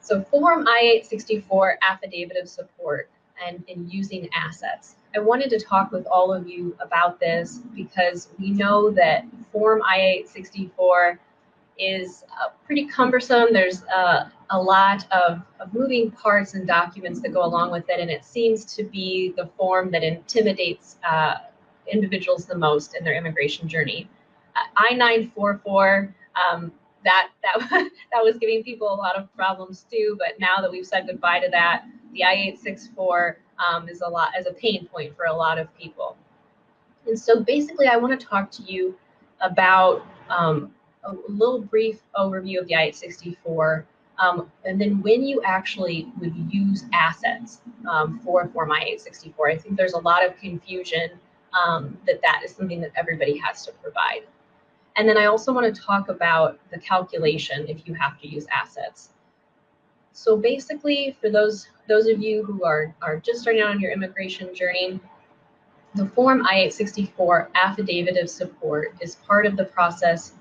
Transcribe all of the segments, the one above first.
So Form I-864 affidavit of support and in using assets. I wanted to talk with all of you about this because we know that Form I-864 is pretty cumbersome. There's a lot of moving parts and documents that go along with it, and it seems to be the form that intimidates individuals the most in their immigration journey. I-944, that was giving people a lot of problems too, but now that we've said goodbye to that, the I-864 is a pain point for a lot of people. And so basically I want to talk to you about a little brief overview of the I-864, and then when you actually would use assets for Form I-864. I think there's a lot of confusion that is something that everybody has to provide. And then I also want to talk about the calculation if you have to use assets. So basically, for those of you who are just starting out on your immigration journey, the Form I-864 affidavit of support is part of the process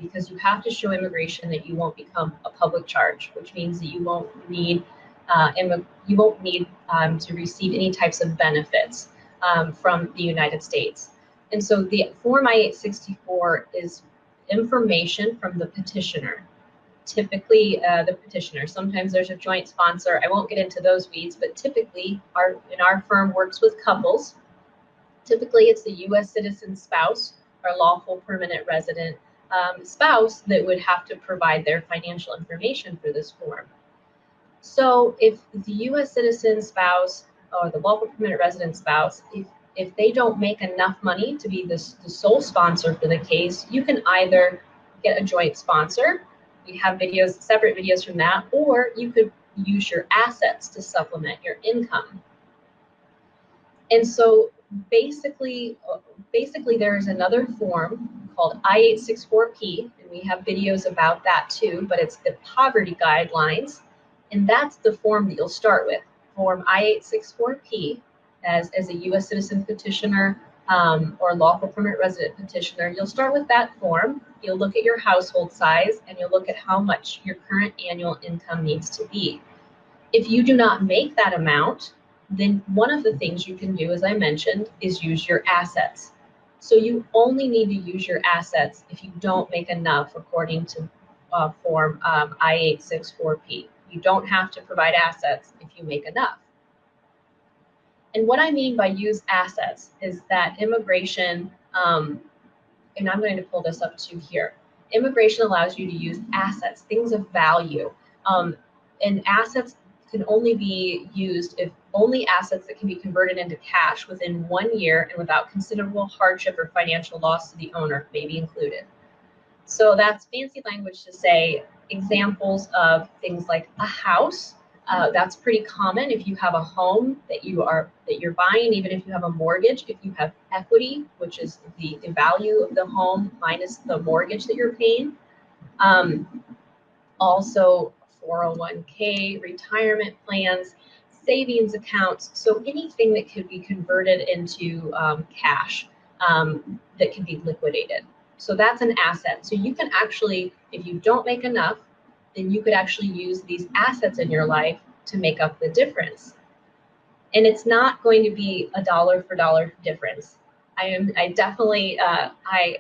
because you have to show immigration that you won't become a public charge, which means that you won't need to receive any types of benefits from the United States. And so the Form I-864 is information from the petitioner, typically the petitioner. Sometimes there's a joint sponsor. I won't get into those weeds, but typically our firm works with couples. Typically it's the U.S. citizen spouse or lawful permanent resident spouse that would have to provide their financial information for this form. So if the U.S. citizen spouse or the lawful permanent resident spouse, if they don't make enough money to be the sole sponsor for the case, you can either get a joint sponsor. We have separate videos from that, or you could use your assets to supplement your income. And so basically there is another form called I-864P, and we have videos about that too, but it's the poverty guidelines, and that's the form that you'll start with, Form I-864P. As a U.S. citizen petitioner or lawful permanent resident petitioner, you'll start with that form. You'll look at your household size and you'll look at how much your current annual income needs to be. If you do not make that amount, then one of the things you can do, as I mentioned, is use your assets. So you only need to use your assets if you don't make enough according to Form I-864P. You don't have to provide assets if you make enough. And what I mean by use assets is that immigration, and I'm going to pull this up to here. Immigration allows you to use assets, things of value. And assets can only be used if only assets that can be converted into cash within 1 year and without considerable hardship or financial loss to the owner may be included. So that's fancy language to say examples of things like a house. That's pretty common if you have a home that you're buying, even if you have a mortgage. If you have equity, which is the value of the home minus the mortgage that you're paying. Also 401k, retirement plans, savings accounts. So anything that could be converted into cash that can be liquidated. So that's an asset. So you can actually, if you don't make enough, then you could actually use these assets in your life to make up the difference. And it's not going to be a dollar for dollar difference. I definitely, I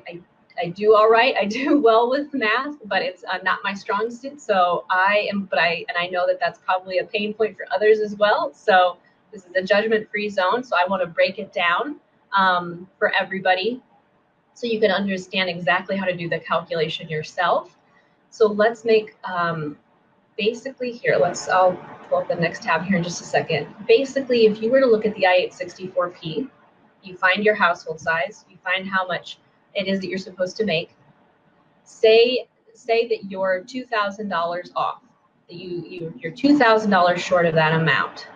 do all right. I do well with math, but it's not my strong suit. So I know that that's probably a pain point for others as well. So this is a judgment-free zone. So I want to break it down for everybody so you can understand exactly how to do the calculation yourself. So let's make, basically here, I'll pull up the next tab here in just a second. Basically, if you were to look at the I-864P, you find your household size, you find how much it is that you're supposed to make. Say that you're $2,000 off, that you're $2,000 short of that amount.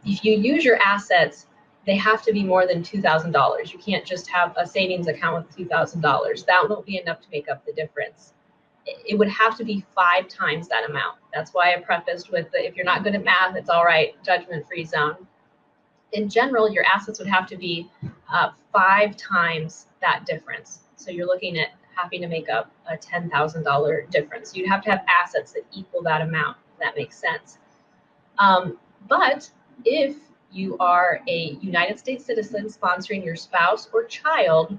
If you use your assets, they have to be more than $2,000. You can't just have a savings account with $2,000. That won't be enough to make up the difference. It would have to be 5 times that amount. That's why I prefaced with if you're not good at math, it's all right, judgment-free zone. In general, your assets would have to be 5 times that difference. So you're looking at having to make up a $10,000 difference. You'd have to have assets that equal that amount. that makes sense. But if you are a United States citizen sponsoring your spouse or child,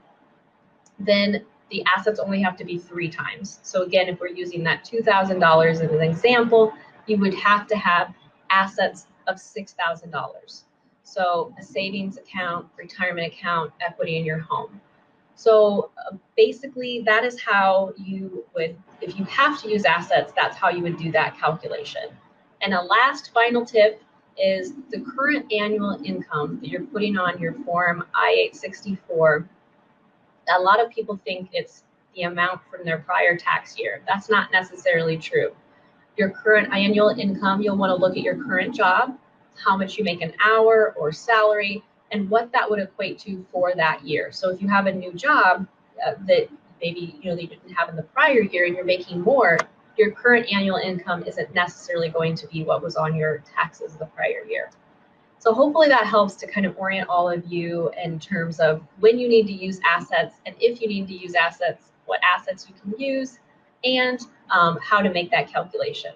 then the assets only have to be 3 times. So again, if we're using that $2,000 as an example, you would have to have assets of $6,000. So a savings account, retirement account, equity in your home. So basically that is how you would, if you have to use assets, that's how you would do that calculation. And a last final tip is the current annual income that you're putting on your form I-864. A lot of people think it's the amount from their prior tax year. That's not necessarily true. Your current annual income, you'll want to look at your current job, how much you make an hour or salary, and what that would equate to for that year. So if you have a new job that maybe you didn't have in the prior year and you're making more, your current annual income isn't necessarily going to be what was on your taxes the prior year. So hopefully that helps to kind of orient all of you in terms of when you need to use assets, and if you need to use assets, what assets you can use, and how to make that calculation.